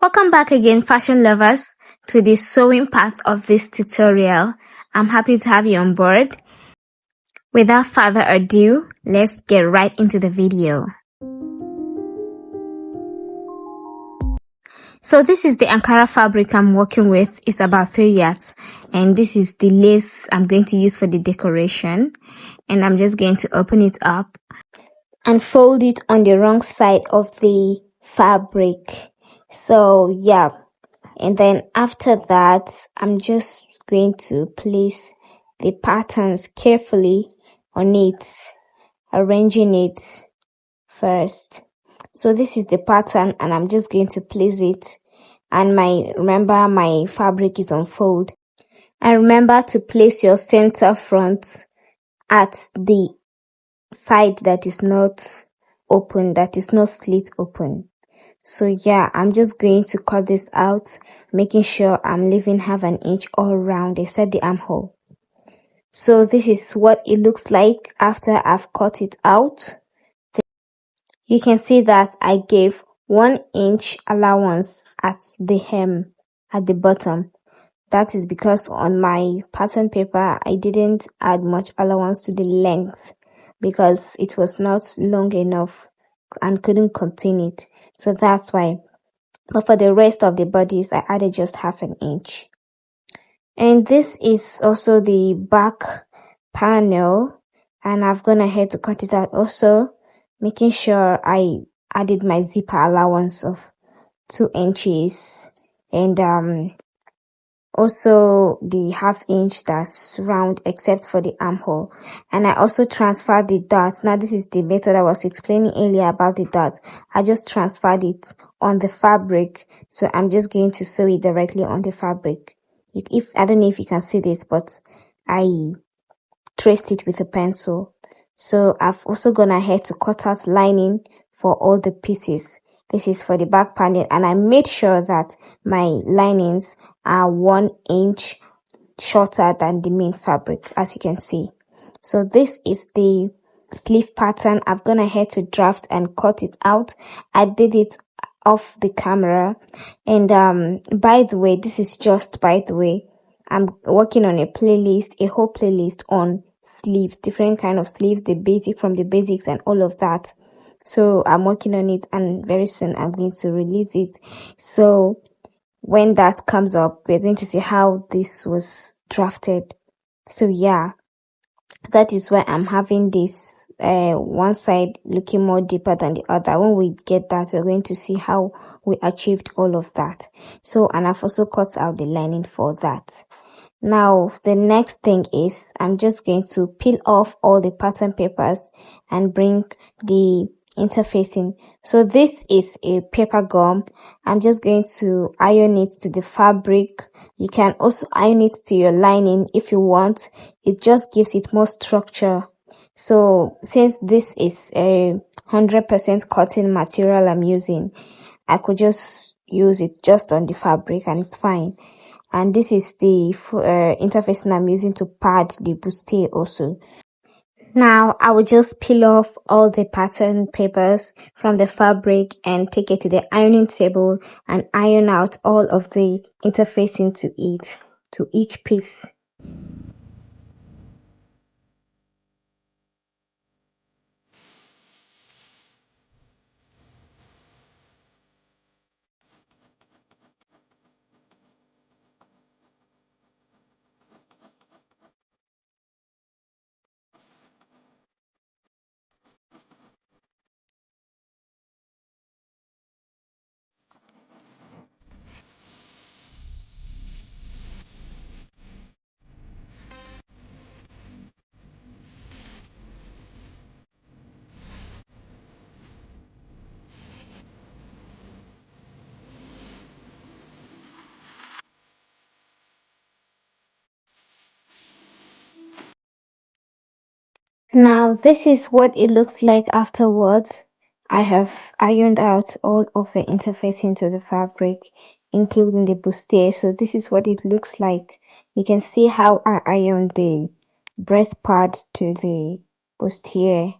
Welcome back again, fashion lovers, to the sewing part of this tutorial. I'm happy to have you on board. Without further ado, let's get right into the video. So this is the Ankara fabric I'm working with. It's about 3 yards, and this is the lace I'm going to use for the decoration. And I'm just going to open it up and fold it on the wrong side of the fabric. So yeah, and then after that, I'm just going to place the patterns carefully on it, arranging it first. So this is the pattern, and I'm just going to place it. And remember my fabric is on fold. And remember to place your center front at the side that is not open, that is not slit open. So yeah, I'm just going to cut this out, making sure I'm leaving half an inch all around except the armhole. So this is what it looks like after I've cut it out. You can see that I gave 1 inch allowance at the hem, at the bottom. That is because on my pattern paper, I didn't add much allowance to the length because it was not long enough and couldn't contain it. So that's why. But for the rest of the bodies, I added just half an inch. And this is also the back panel, and I've gone ahead to cut it out also, making sure I added my zipper allowance of 2 inches, and also the half inch that's round except for the armhole. And I also transferred the dot. Now this is the method I was explaining earlier about the dot. I just transferred it on the fabric, so I'm just going to sew it directly on the fabric. If I don't know if you can see this, but I traced it with a pencil. So I've also gone ahead to cut out lining for all the pieces. This is for the back panel, and I made sure that my linings are 1 inch shorter than the main fabric, as you can see. So this is the sleeve pattern. I've gone ahead to draft and cut it out. I did it off the camera, and by the way, this is just by the way, I'm working on a playlist, a whole playlist on sleeves, different kind of sleeves, the basic from the basics and all of that. So I'm working on it, and very soon I'm going to release it. So when that comes up, we're going to see how this was drafted. So yeah, that is why I'm having this one side looking more deeper than the other. When we get that, we're going to see how we achieved all of that. So, and I've also cut out the lining for that. Now, the next thing is I'm just going to peel off all the pattern papers and bring the interfacing. So this is a paper gum. I'm just going to iron it to the fabric. You can also iron it to your lining if you want. It just gives it more structure. So since this is a 100% cotton material I'm using, I could just use it just on the fabric and it's fine. And this is the interfacing I'm using to pad the bustier also. Now, I will just peel off all the pattern papers from the fabric and take it to the ironing table and iron out all of the interfacing to each piece. Now, this is what it looks like afterwards. I have ironed out all of the interfacing to the fabric, including the bustier. So this is what it looks like. You can see how I ironed the breast part to the bustier.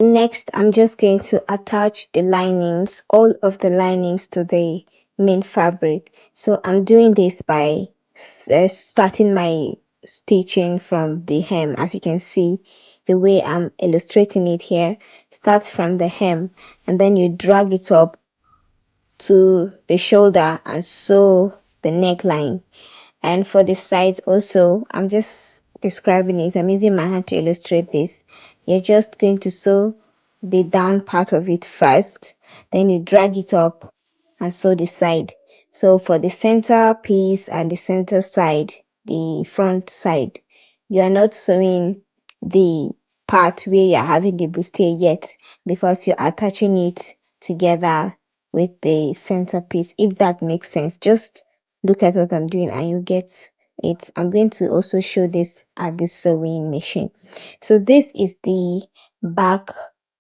Next, I'm just going to attach the linings, all of the linings, to the main fabric. So I'm doing this by starting my stitching from the hem. As you can see, the way I'm illustrating it here starts from the hem, and then you drag it up to the shoulder and sew the neckline. And for the sides also, I'm just describing it. I'm using my hand to illustrate this. You're just going to sew the down part of it first, then you drag it up and sew the side. So for the center piece and the center side, the front side, you are not sewing the part where you're having the bustier yet, because you're attaching it together with the center piece, if that makes sense. Just look at what I'm doing and you get it. I'm going to also show this at the sewing machine. So this is the back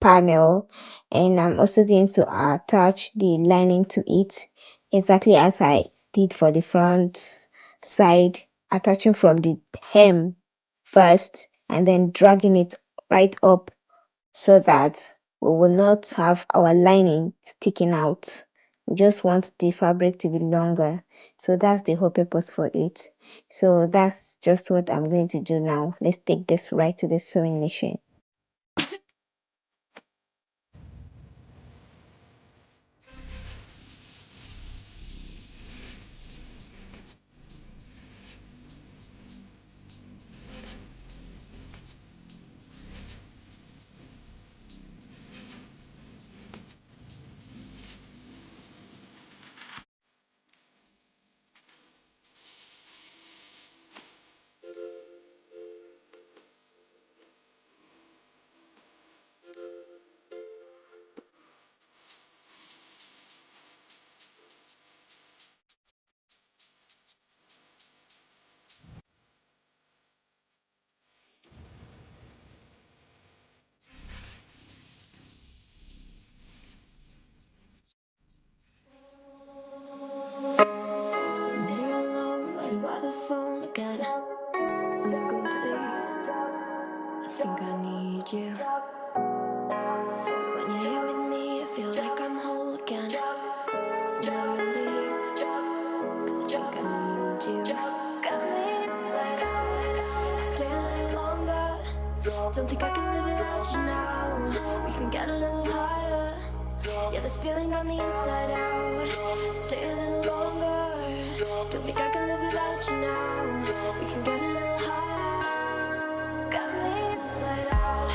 panel, and I'm also going to attach the lining to it exactly as I did for the front side, attaching from the hem first and then dragging it right up so that we will not have our lining sticking out. We just want the fabric to be longer. So that's the whole purpose for it. So that's just what I'm going to do now. Let's take this right to the sewing machine. Don't think I can live without you now. We can get a little higher. Yeah, this feeling got me inside out. Stay a little longer. Don't think I can live without you now. We can get a little higher. It's got me inside out.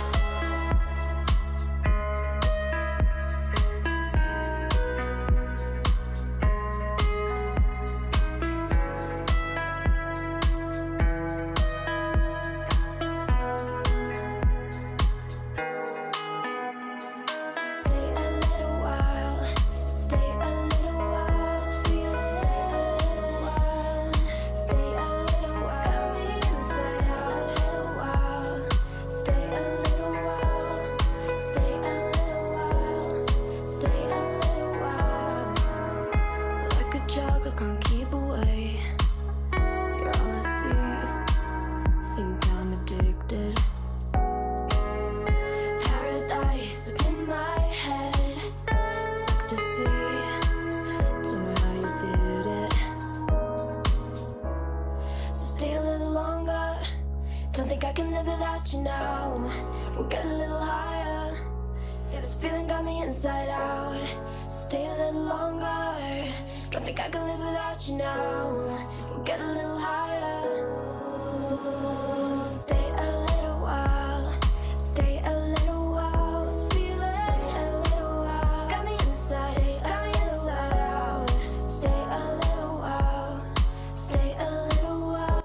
Don't think I can live without you now. We'll get a little higher. Yeah, this feeling got me inside out. Stay a little longer. Don't think I can live without you now. We'll get a little higher. Stay a little while. Stay a little while. This feeling. Stay a little while. It's got me inside. It's got me inside out. Stay a little while. Stay a little while.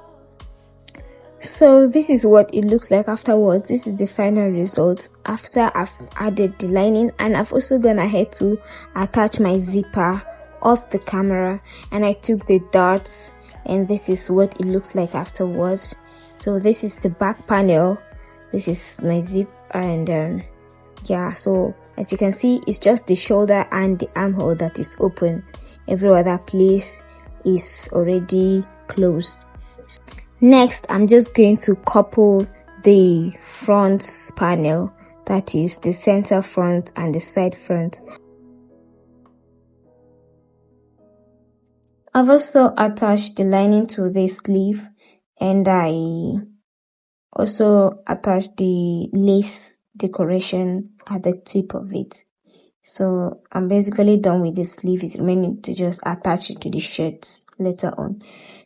So this is what it looks like afterwards. This is the final result after I've added the lining, and I've also gone ahead to attach my zipper off the camera, and I took the darts, and this is what it looks like afterwards. So this is the back panel, this is my zip, and yeah, so as you can see, it's just the shoulder and the armhole that is open. Every other place is already closed. Next, I'm just going to couple the front panel that is the center front and the side front. I've also attached the lining to the sleeve, and I also attached the lace decoration at the tip of it. So I'm basically done with the sleeve. It's remaining to just attach it to the shirts later on.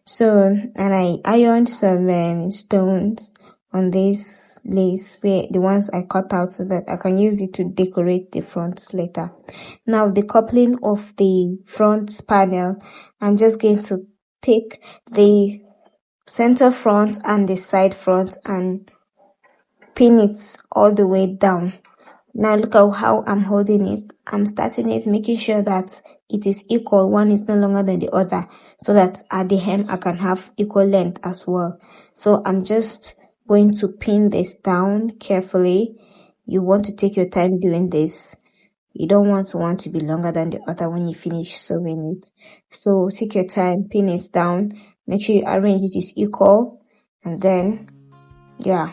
So, and I ironed some stones on this lace, where the ones I cut out, so that I can use it to decorate the front later. Now the coupling of the front panel, I'm just going to take the center front and the side front and pin it all the way down. Now look at how I'm holding it. I'm starting it, making sure that it is equal. One is no longer than the other, so that at the hem I can have equal length as well. So I'm just going to pin this down carefully. You want to take your time doing this. You don't want one to be longer than the other when you finish sewing it. So take your time, pin it down. Make sure you arrange it is equal, and then yeah.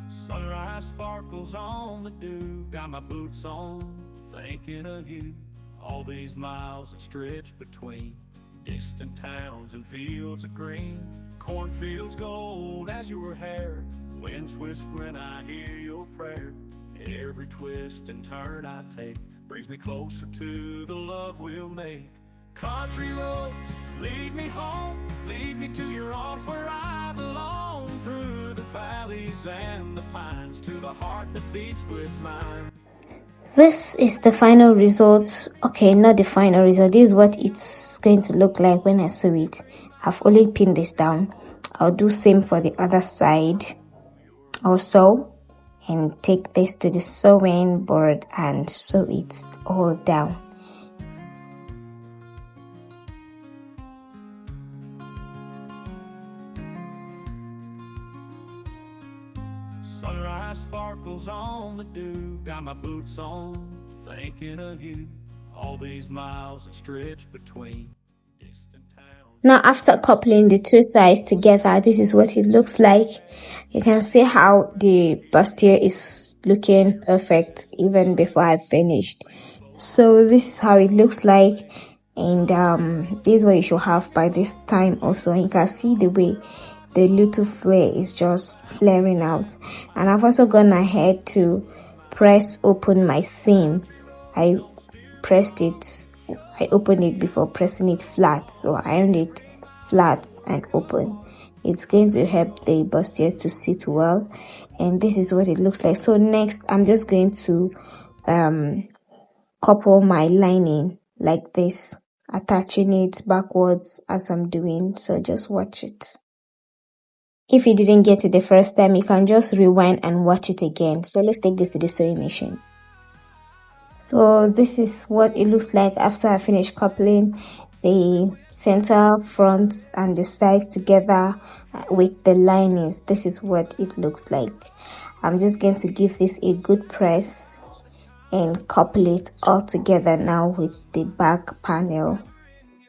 Sunrise sparkles on the dew, got my boots on, thinking of you. All these miles that stretch between distant towns and fields of green. Cornfields gold as your hair, winds whisper when I hear your prayer. Every twist and turn I take brings me closer to the love we'll make. Country roads lead me home, lead me to your arms where I belong. Through the valleys and the pines, to the heart that beats with mine. This is the final result. Okay, not the final result. This is what it's going to look like when I sew it. I've only pinned this down. I'll do same for the other side also, and take this to the sewing board and sew it all down. Sunrise sparkles on the dew, got my boots on, thinking of you. All these miles that stretch between distant towns. Now after coupling the two sides together, this is what it looks like. You can see how the bustier is looking perfect even before I finished. So this is how it looks like, and this is what you should have by this time also. And you can see the way the little flare is just flaring out. And I've also gone ahead to press open my seam. I opened it before pressing it flat, so I ironed it flat and open. It's going to help the bustier to sit well, and this is what it looks like. So next I'm just going to couple my lining like this, attaching it backwards as I'm doing. So just watch it. If you didn't get it the first time, you can just rewind and watch it again. So let's take this to the sewing machine. So this is what it looks like after I finish coupling the center, front and the sides together with the linings. This is what it looks like. I'm just going to give this a good press and couple it all together now with the back panel.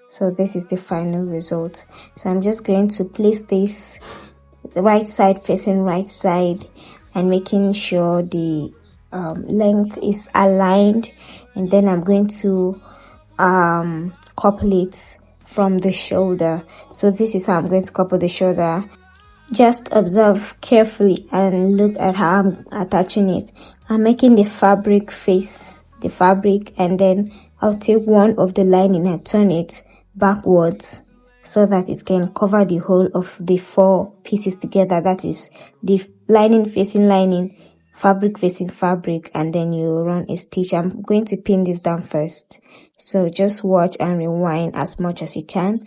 So this is the final result. So I'm just going to place this the right side facing right side and making sure the length is aligned, and then I'm going to couple it from the shoulder. So this is how I'm going to couple the shoulder. Just observe carefully and look at how I'm attaching it. I'm making the fabric face the fabric, and then I'll take one of the lining and turn it backwards so that it can cover the whole of the 4 pieces together. That is the lining facing lining, fabric facing fabric, and then you run a stitch. I'm going to pin this down first, so just watch and rewind as much as you can.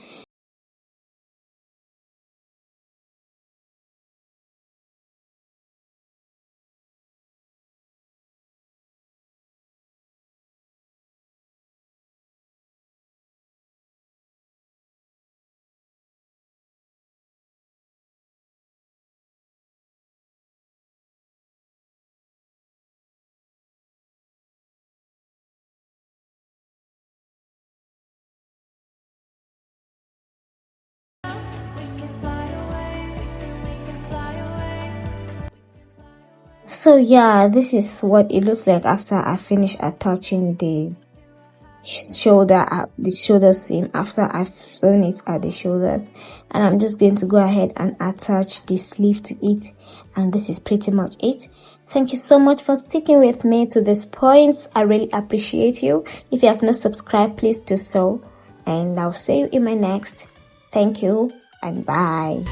So yeah, this is what it looks like after I finish attaching the shoulder seam, after I've sewn it at the shoulders. And I'm just going to go ahead and attach the sleeve to it, and this is pretty much it. Thank you so much for sticking with me to this point. I really appreciate you. If you have not subscribed, please do so, and I'll see you in my next. Thank you and bye.